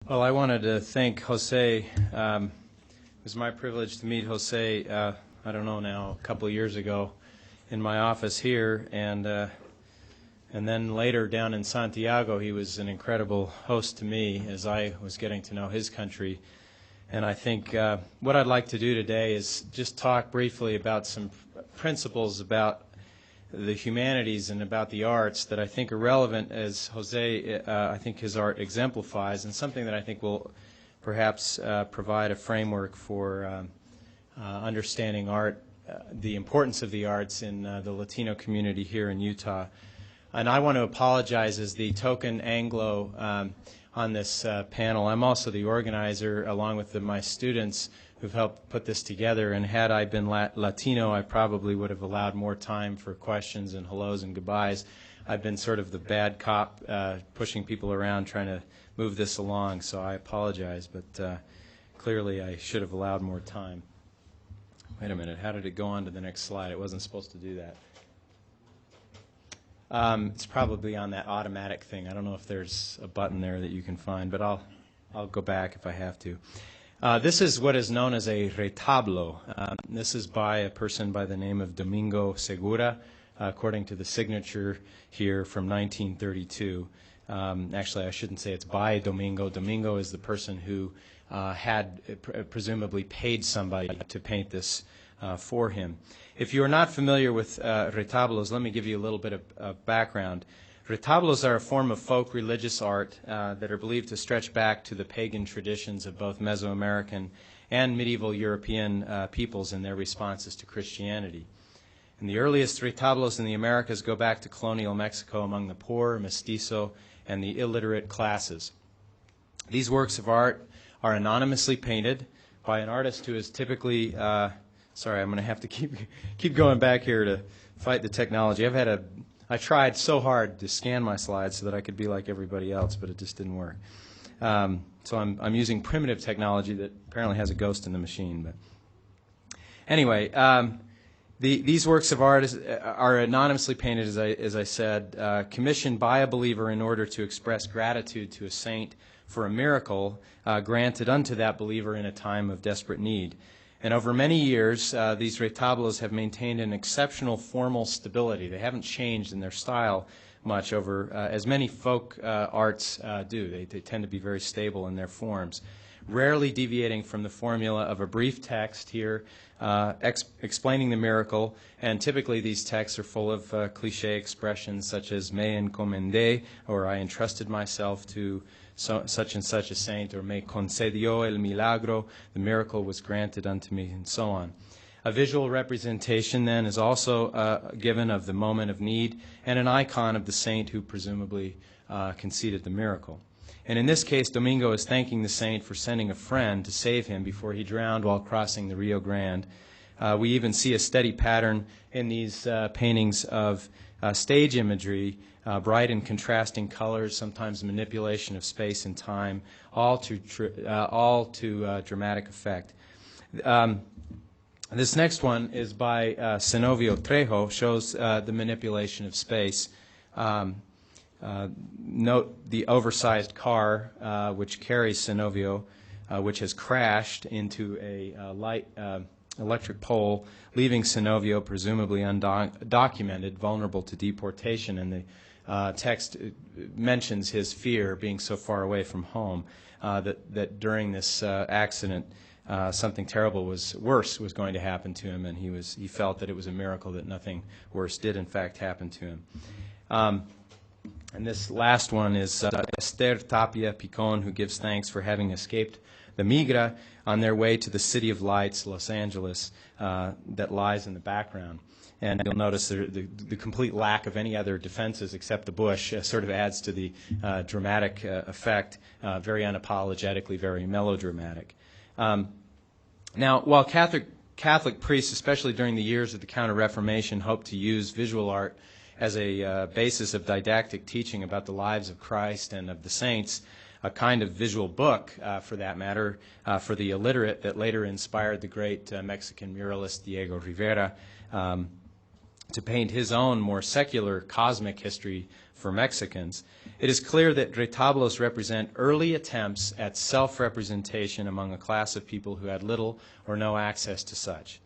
Well, I wanted to thank Jose. It was my privilege to meet Jose, I don't know now, a couple of years ago in my office here, and then later down in Santiago. He was an incredible host to me as I was getting to know his country. And I think what I'd like to do today is just talk briefly about some principles about the humanities and about the arts that I think are relevant, as Jose, I think his art exemplifies, and something that I think will perhaps provide a framework for understanding art, the importance of the arts in the Latino community here in Utah. And I want to apologize as the token Anglo on this panel. I'm also the organizer, along with my students who've helped put this together, and had I been Latino, I probably would have allowed more time for questions and hellos and goodbyes. I've been sort of the bad cop, pushing people around, trying to move this along, so I apologize, but clearly I should have allowed more time. Wait a minute, how did it go on to the next slide? It wasn't supposed to do that. It's probably on that automatic thing. I don't know if there's a button there that you can find, but I'll go back if I have to. This is what is known as a retablo. This is by a person by the name of Domingo Segura, according to the signature here, from 1932. Actually, I shouldn't say it's by Domingo. Domingo is the person who had presumably paid somebody to paint this for him. If you are not familiar with retablos, let me give you a little bit of background. Retablos are a form of folk religious art that are believed to stretch back to the pagan traditions of both Mesoamerican and medieval European peoples in their responses to Christianity. And the earliest retablos in the Americas go back to colonial Mexico among the poor, mestizo, and the illiterate classes. These works of art are anonymously painted by an artist who is typically, sorry, I'm going to have to keep going back here to fight the technology. I tried so hard to scan my slides so that I could be like everybody else, but it just didn't work. So I'm using primitive technology that apparently has a ghost in the machine. But anyway, these works of art are anonymously painted, as I said, commissioned by a believer in order to express gratitude to a saint for a miracle granted unto that believer in a time of desperate need. And over many years, these retablos have maintained an exceptional formal stability. They haven't changed in their style much over, as many folk arts do. They tend to be very stable in their forms, rarely deviating from the formula of a brief text here explaining the miracle. And typically these texts are full of cliche expressions such as me encomendé, or I entrusted myself to such and such a saint, or me concedió el milagro, the miracle was granted unto me, and so on. A visual representation then is also given of the moment of need, and an icon of the saint who presumably conceded the miracle. And in this case, Domingo is thanking the saint for sending a friend to save him before he drowned while crossing the Rio Grande. We even see a steady pattern in these paintings of stage imagery, bright and contrasting colors, sometimes manipulation of space and time, all to dramatic effect. This next one is by Zenobio Trejo, shows the manipulation of space. Note the oversized car which carries Zenobio, which has crashed into a electric pole, leaving Zenobio presumably undocumented, vulnerable to deportation. And the text mentions his fear, being so far away from home, that during this accident something terrible worse was going to happen to him, and he felt that it was a miracle that nothing worse did in fact happen to him. And this last one is Esther Tapia Picon, who gives thanks for having escaped the migra on their way to the City of Lights, Los Angeles, that lies in the background. And you'll notice the complete lack of any other defenses except the bush sort of adds to the dramatic effect, very unapologetically, very melodramatic. Now, while Catholic priests, especially during the years of the Counter-Reformation, hoped to use visual art as a basis of didactic teaching about the lives of Christ and of the saints, a kind of visual book, for that matter, for the illiterate that later inspired the great Mexican muralist Diego Rivera. to paint his own more secular cosmic history for Mexicans, it is clear that retablos represent early attempts at self-representation among a class of people who had little or no access to such.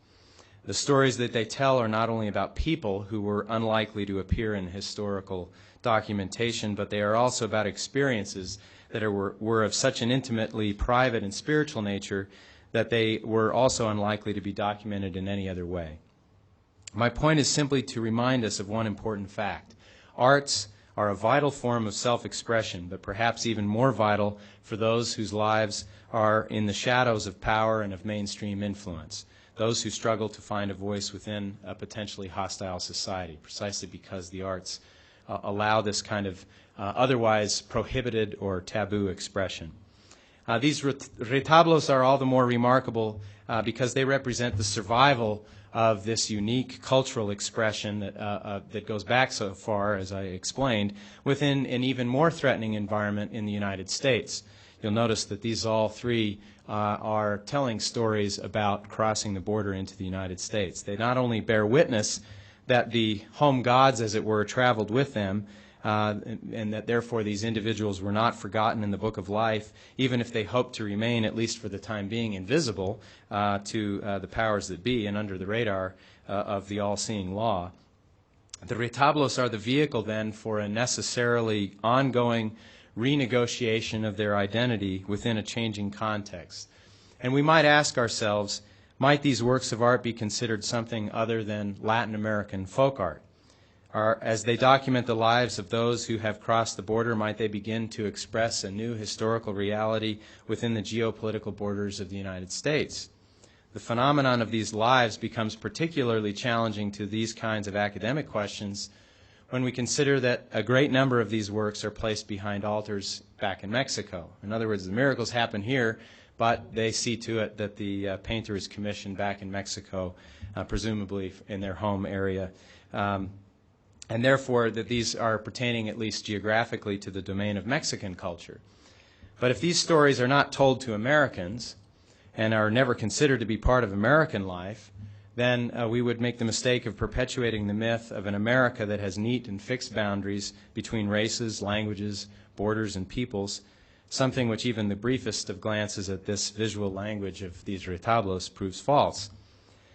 The stories that they tell are not only about people who were unlikely to appear in historical documentation, but they are also about experiences that were of such an intimately private and spiritual nature that they were also unlikely to be documented in any other way. My point is simply to remind us of one important fact. Arts are a vital form of self-expression, but perhaps even more vital for those whose lives are in the shadows of power and of mainstream influence, those who struggle to find a voice within a potentially hostile society, precisely because the arts allow this kind of otherwise prohibited or taboo expression. These retablos are all the more remarkable because they represent the survival of this unique cultural expression that goes back so far, as I explained, within an even more threatening environment in the United States. You'll notice that these all three are telling stories about crossing the border into the United States. They not only bear witness that the home gods, as it were, traveled with them, and that therefore these individuals were not forgotten in the book of life, even if they hoped to remain, at least for the time being, invisible to the powers that be and under the radar of the all-seeing law. The retablos are the vehicle then for a necessarily ongoing renegotiation of their identity within a changing context. And we might ask ourselves, might these works of art be considered something other than Latin American folk art? As they document the lives of those who have crossed the border, might they begin to express a new historical reality within the geopolitical borders of the United States? The phenomenon of these lives becomes particularly challenging to these kinds of academic questions when we consider that a great number of these works are placed behind altars back in Mexico. In other words, the miracles happen here, but they see to it that the painter is commissioned back in Mexico, presumably in their home area. And therefore that these are pertaining at least geographically to the domain of Mexican culture. But if these stories are not told to Americans and are never considered to be part of American life, then we would make the mistake of perpetuating the myth of an America that has neat and fixed boundaries between races, languages, borders, and peoples, something which even the briefest of glances at this visual language of these retablos proves false.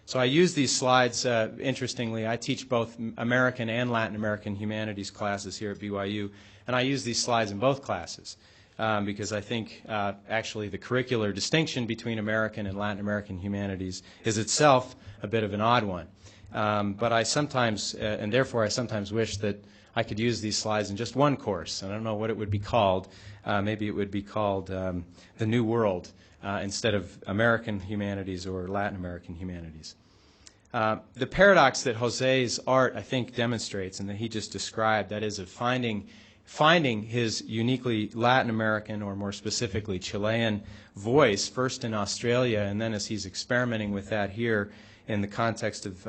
So I use these slides, interestingly, I teach both American and Latin American humanities classes here at BYU, and I use these slides in both classes because I think actually the curricular distinction between American and Latin American humanities is itself a bit of an odd one. But I sometimes, and therefore I sometimes wish that I could use these slides in just one course. I don't know what it would be called. Maybe it would be called The New World. Instead of American humanities or Latin American humanities. The paradox that José's art, I think, demonstrates and that he just described, that is of finding his uniquely Latin American, or more specifically Chilean, voice, first in Australia, and then as he's experimenting with that here in the context of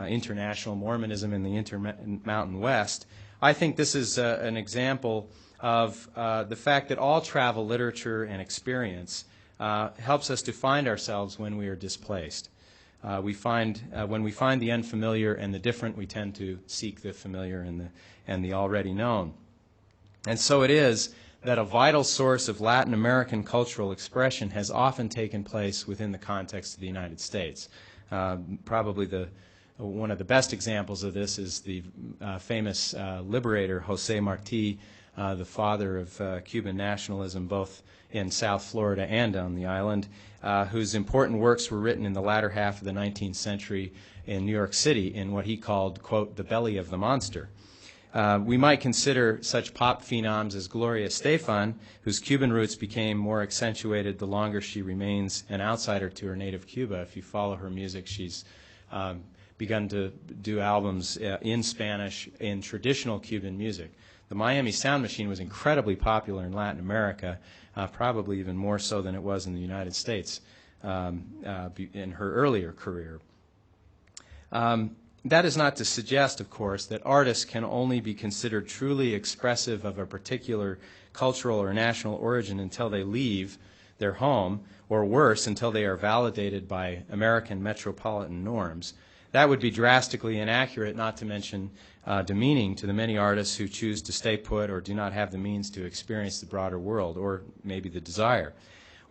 international Mormonism in the Intermountain West, I think this is an example of the fact that all travel, literature, and experience helps us to find ourselves when we are displaced. When we find the unfamiliar and the different, we tend to seek the familiar and the already known. And so it is that a vital source of Latin American cultural expression has often taken place within the context of the United States. Probably one of the best examples of this is the famous liberator José Martí, the father of Cuban nationalism, both in South Florida and on the island, whose important works were written in the latter half of the 19th century in New York City in what he called, quote, the belly of the monster. We might consider such pop phenoms as Gloria Estefan, whose Cuban roots became more accentuated the longer she remains an outsider to her native Cuba. If you follow her music, she's begun to do albums in Spanish in traditional Cuban music. The Miami Sound Machine was incredibly popular in Latin America, probably even more so than it was in the United States in her earlier career. That is not to suggest, of course, that artists can only be considered truly expressive of a particular cultural or national origin until they leave their home, or worse, until they are validated by American metropolitan norms. That would be drastically inaccurate, not to mention demeaning to the many artists who choose to stay put or do not have the means to experience the broader world, or maybe the desire.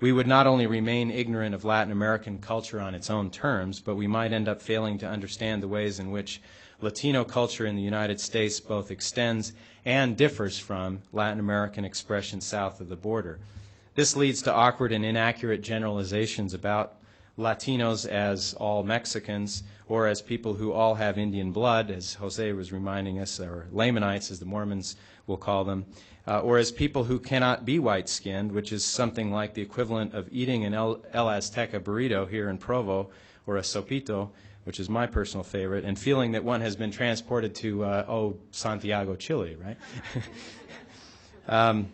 We would not only remain ignorant of Latin American culture on its own terms, but we might end up failing to understand the ways in which Latino culture in the United States both extends and differs from Latin American expression south of the border. This leads to awkward and inaccurate generalizations about Latinos as all Mexicans, or as people who all have Indian blood, as Jose was reminding us, or Lamanites, as the Mormons will call them, or as people who cannot be white-skinned, which is something like the equivalent of eating an El Azteca burrito here in Provo, or a sopito, which is my personal favorite, and feeling that one has been transported to, Santiago, Chile, right?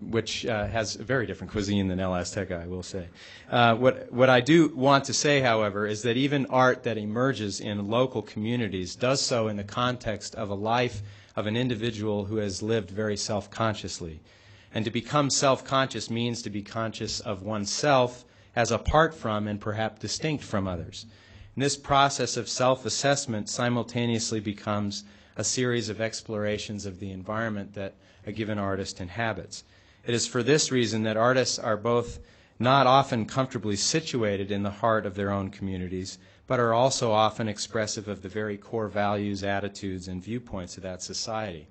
Which has a very different cuisine than El Azteca, I will say. What I do want to say, however, is that even art that emerges in local communities does so in the context of a life of an individual who has lived very self-consciously. And to become self-conscious means to be conscious of oneself as apart from and perhaps distinct from others. And this process of self-assessment simultaneously becomes a series of explorations of the environment that a given artist inhabits. It is for this reason that artists are both not often comfortably situated in the heart of their own communities, but are also often expressive of the very core values, attitudes, and viewpoints of that society.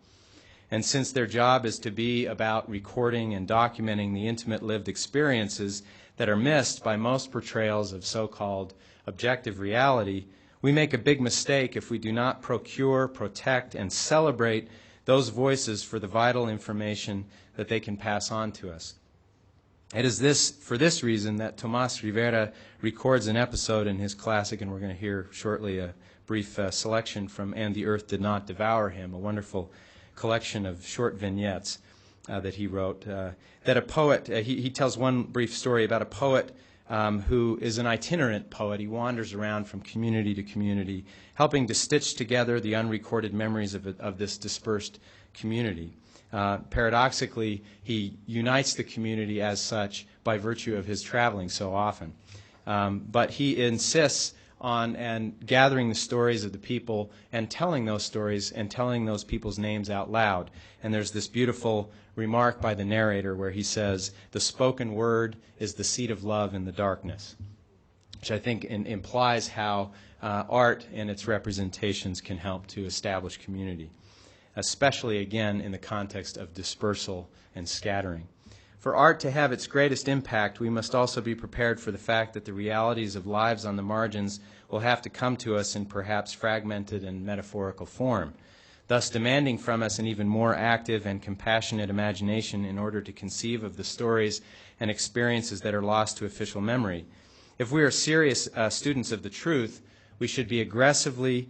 And since their job is to be about recording and documenting the intimate lived experiences that are missed by most portrayals of so-called objective reality, we make a big mistake if we do not procure, protect, and celebrate those voices for the vital information that they can pass on to us. It is for this reason that Tomas Rivera records an episode in his classic, and we're going to hear shortly a brief selection from And the Earth Did Not Devour Him, a wonderful collection of short vignettes that he wrote, that a poet, he tells one brief story about a poet who is an itinerant poet. He wanders around from community to community, helping to stitch together the unrecorded memories of this dispersed community. Paradoxically, he unites the community as such by virtue of his traveling so often. But he insists on gathering the stories of the people and telling those stories and telling those people's names out loud. And there's this beautiful remark by the narrator where he says, "The spoken word is the seed of love in the darkness," which I think implies how art and its representations can help to establish community, especially, again, in the context of dispersal and scattering. For art to have its greatest impact, we must also be prepared for the fact that the realities of lives on the margins will have to come to us in perhaps fragmented and metaphorical form, thus demanding from us an even more active and compassionate imagination in order to conceive of the stories and experiences that are lost to official memory. If we are serious students of the truth, we should be aggressively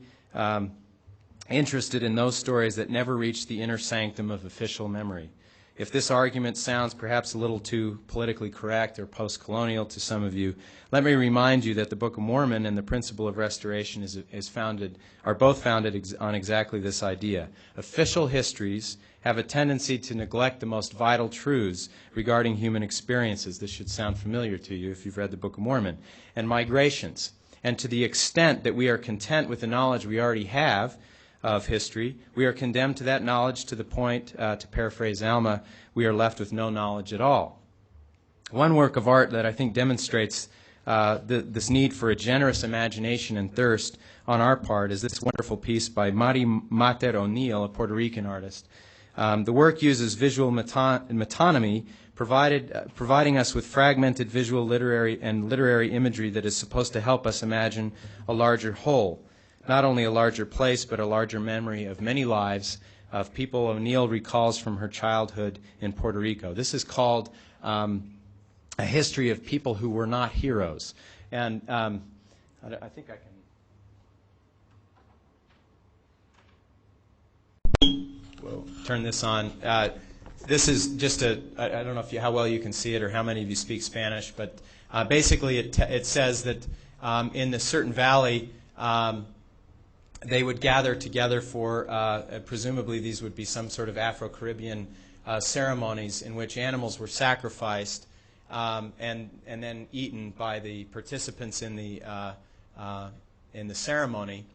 interested in those stories that never reach the inner sanctum of official memory. If this argument sounds perhaps a little too politically correct or post-colonial to some of you, let me remind you that the Book of Mormon and the principle of restoration are both founded on exactly this idea. Official histories have a tendency to neglect the most vital truths regarding human experiences. This should sound familiar to you if you've read the Book of Mormon. And migrations. And to the extent that we are content with the knowledge we already have of history, we are condemned to that knowledge to the point, to paraphrase Alma, we are left with no knowledge at all. One work of art that I think demonstrates this need for a generous imagination and thirst on our part is this wonderful piece by Mari Mater O'Neill, a Puerto Rican artist. The work uses visual metonymy, providing us with fragmented visual literary imagery that is supposed to help us imagine a larger whole. Not only a larger place, but a larger memory of many lives of people O'Neill recalls from her childhood in Puerto Rico. This is called a history of people who were not heroes. And I think I can turn this on. This is just I don't know how well you can see it or how many of you speak Spanish, but basically it says that in this certain valley, they would gather together for, presumably these would be some sort of Afro-Caribbean ceremonies in which animals were sacrificed and then eaten by the participants in the in the ceremony,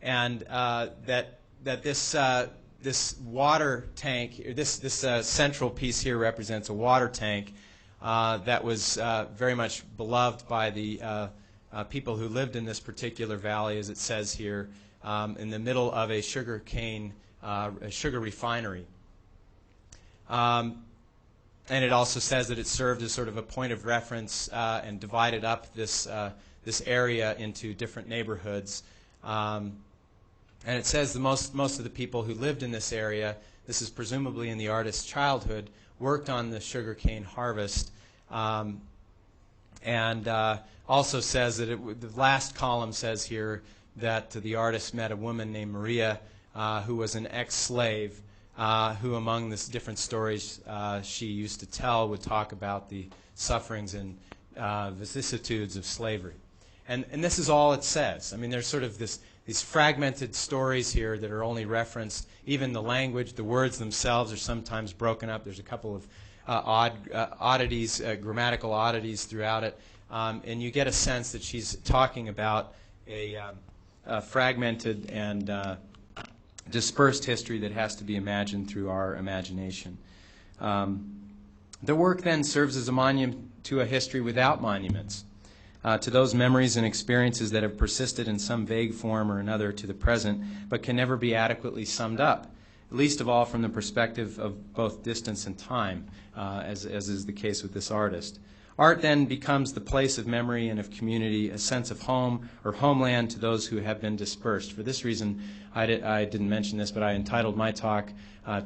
and that this water tank, this central piece here represents a water tank that was very much beloved by the people who lived in this particular valley, as it says here, in the middle of a sugar refinery. And it also says that it served as sort of a point of reference and divided up this area into different neighborhoods. And it says most of the people who lived in this area, this is presumably in the artist's childhood, worked on the sugarcane harvest. And also says that the last column says here that the artist met a woman named Maria who was an ex-slave, who among the different stories she used to tell would talk about the sufferings and vicissitudes of slavery. And this is all it says. I mean, there's sort of these fragmented stories here that are only referenced. Even the language, the words themselves are sometimes broken up. There's a couple of oddities, grammatical oddities throughout it. And you get a sense that she's talking about a fragmented and dispersed history that has to be imagined through our imagination. The work then serves as a monument to a history without monuments, to those memories and experiences that have persisted in some vague form or another to the present, but can never be adequately summed up, least of all from the perspective of both distance and time, as is the case with this artist. Art then becomes the place of memory and of community, a sense of home or homeland to those who have been dispersed. For this reason, I didn't mention this, but I entitled my talk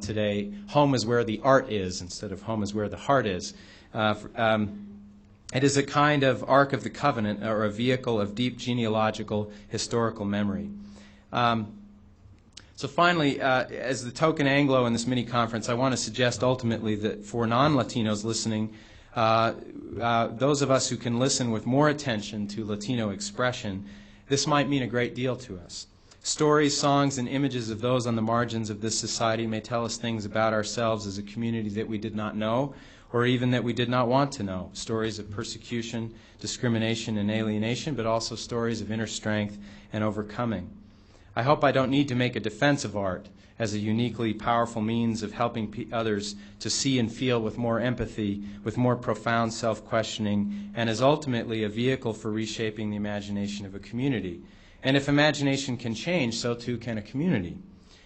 today, Home is Where the Art Is, instead of Home is Where the Heart Is. It is a kind of Ark of the Covenant, or a vehicle of deep genealogical historical memory. So finally, as the token Anglo in this mini-conference, I want to suggest ultimately that for non-Latinos listening, those of us who can listen with more attention to Latino expression, this might mean a great deal to us. Stories, songs, and images of those on the margins of this society may tell us things about ourselves as a community that we did not know, or even that we did not want to know. Stories of persecution, discrimination, and alienation, but also stories of inner strength and overcoming. I hope I don't need to make a defense of art as a uniquely powerful means of helping others to see and feel with more empathy, with more profound self-questioning, and as ultimately a vehicle for reshaping the imagination of a community. And if imagination can change, so too can a community.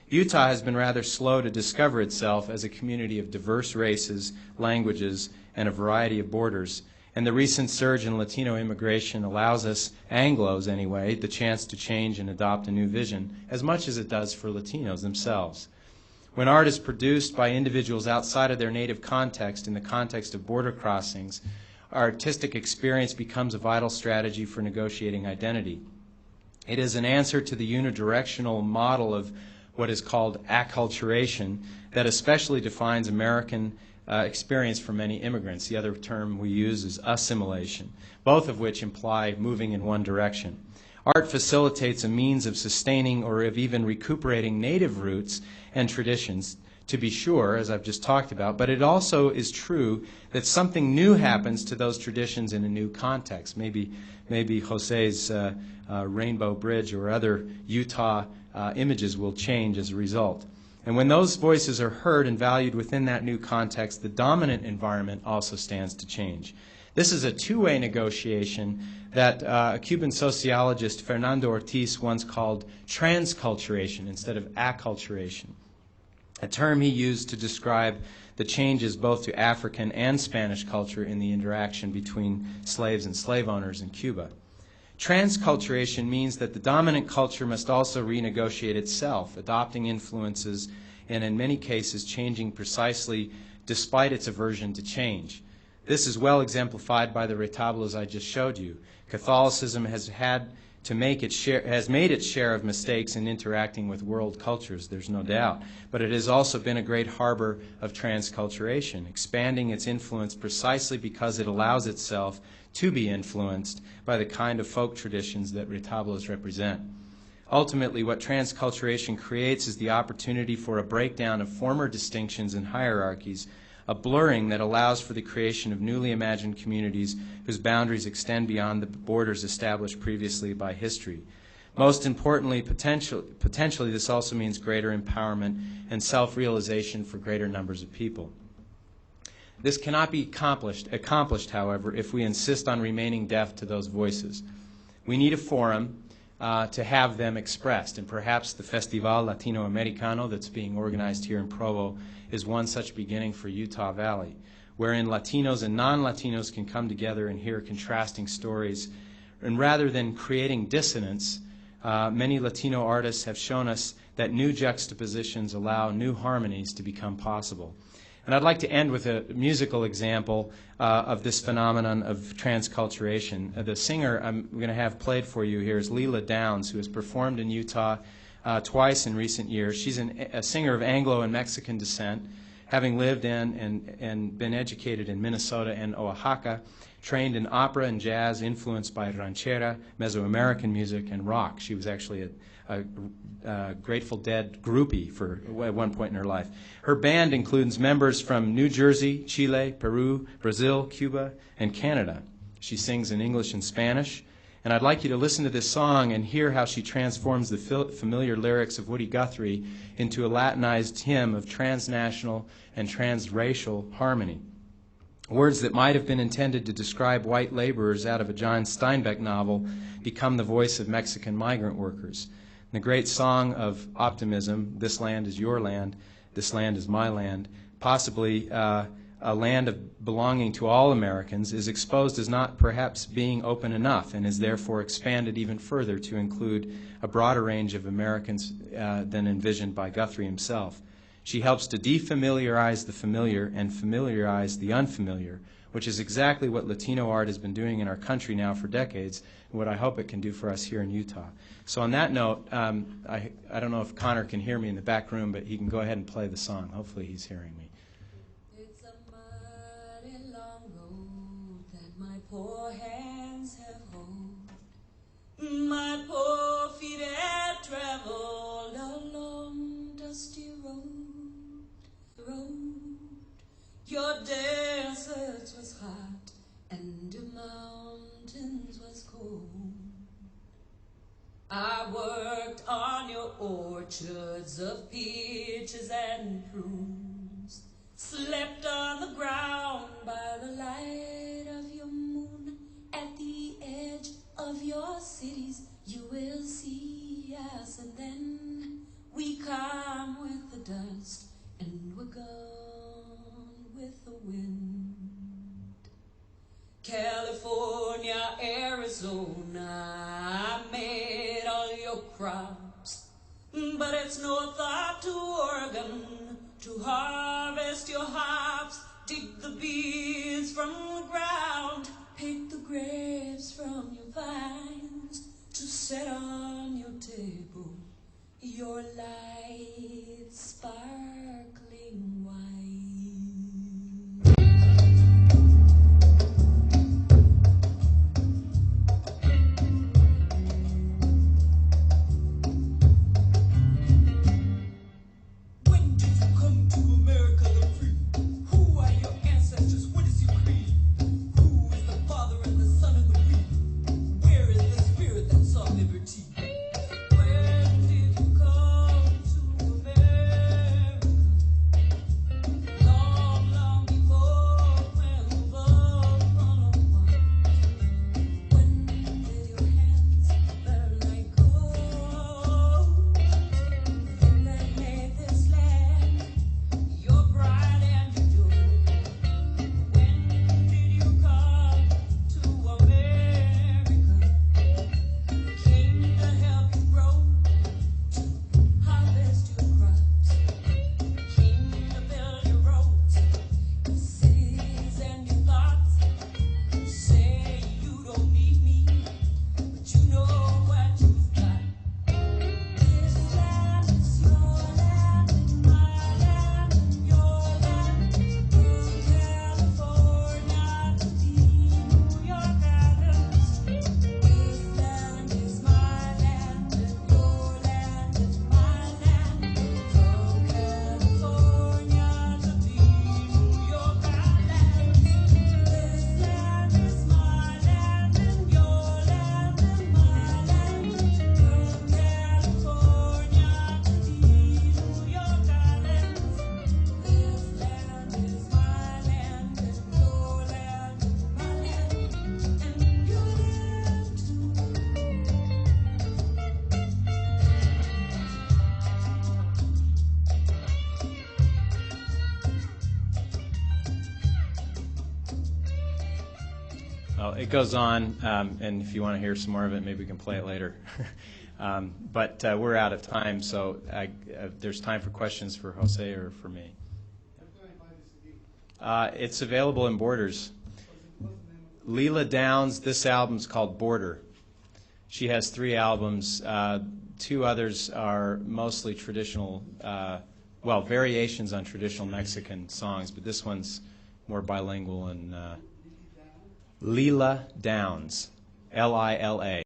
Utah has been rather slow to discover itself as a community of diverse races, languages, and a variety of borders. And the recent surge in Latino immigration allows us, Anglos anyway, the chance to change and adopt a new vision, as much as it does for Latinos themselves. When art is produced by individuals outside of their native context, in the context of border crossings, our artistic experience becomes a vital strategy for negotiating identity. It is an answer to the unidirectional model of what is called acculturation that especially defines American experience for many immigrants. The other term we use is assimilation, both of which imply moving in one direction. Art facilitates a means of sustaining or of even recuperating native roots and traditions, to be sure, as I've just talked about, but it also is true that something new happens to those traditions in a new context. Maybe Jose's Rainbow Bridge or other Utah images will change as a result. And when those voices are heard and valued within that new context, the dominant environment also stands to change. This is a two-way negotiation that a Cuban sociologist, Fernando Ortiz, once called transculturation instead of acculturation, a term he used to describe the changes both to African and Spanish culture in the interaction between slaves and slave owners in Cuba. Transculturation means that the dominant culture must also renegotiate itself, adopting influences and in many cases changing precisely despite its aversion to change. This is well exemplified by the retablos I just showed you. Catholicism has made its share of mistakes in interacting with world cultures, there's no doubt, but it has also been a great harbor of transculturation, expanding its influence precisely because it allows itself to be influenced by the kind of folk traditions that retablos represent. Ultimately, what transculturation creates is the opportunity for a breakdown of former distinctions and hierarchies a blurring that allows for the creation of newly imagined communities whose boundaries extend beyond the borders established previously by history. Most importantly, potentially this also means greater empowerment and self-realization for greater numbers of people. This cannot be accomplished, however, if we insist on remaining deaf to those voices. We need a forum to have them expressed, and perhaps the Festival Latino Americano that's being organized here in Provo is one such beginning for Utah Valley, wherein Latinos and non-Latinos can come together and hear contrasting stories. And rather than creating dissonance, many Latino artists have shown us that new juxtapositions allow new harmonies to become possible. And I'd like to end with a musical example of this phenomenon of transculturation. The singer I'm going to have played for you here is Leela Downs, who has performed in Utah twice in recent years. She's a singer of Anglo and Mexican descent, having lived in and been educated in Minnesota and Oaxaca, trained in opera and jazz influenced by ranchera, Mesoamerican music, and rock. She was actually a Grateful Dead groupie at one point in her life. Her band includes members from New Jersey, Chile, Peru, Brazil, Cuba, and Canada. She sings in English and Spanish, and I'd like you to listen to this song and hear how she transforms the familiar lyrics of Woody Guthrie into a Latinized hymn of transnational and transracial harmony. Words that might have been intended to describe white laborers out of a John Steinbeck novel become the voice of Mexican migrant workers. The great song of optimism, "This land is your land, this land is my land," possibly a land of belonging to all Americans, is exposed as not perhaps being open enough and is therefore expanded even further to include a broader range of Americans than envisioned by Guthrie himself. She helps to defamiliarize the familiar and familiarize the unfamiliar, which is exactly what Latino art has been doing in our country now for decades, and what I hope it can do for us here in Utah. So on that note, I don't know if Connor can hear me in the back room, but he can go ahead and play the song. Hopefully he's hearing me. It's a mighty long road that my poor hands have hold. My poor feet have traveled a long, dusty road. Your deserts was hot and your mountains was cold. I worked on your orchards of peaches and prunes, slept on the ground by the light of your moon. At the edge of your cities you will see us, and then we come with the dust and we're gone with the wind. California, Arizona, I made all your crops, but it's no thought to Oregon to harvest your hops. Dig the bees from the ground, pick the grapes from your vines, to set on your table your light sparkling wine. When did you come to America the free? Who are your ancestors? What is your creed? Who is the father and the son of the breed? Where is the spirit that saw liberty? When did you come to America? Oh, it goes on, and if you want to hear some more of it, maybe we can play it later. But we're out of time, so there's time for questions for Jose or for me. It's available in Borders. Leela Downs, this album's called Border. She has 3 albums. 2 others are mostly traditional, variations on traditional Mexican songs, but this one's more bilingual. And Leela Downs, Lila.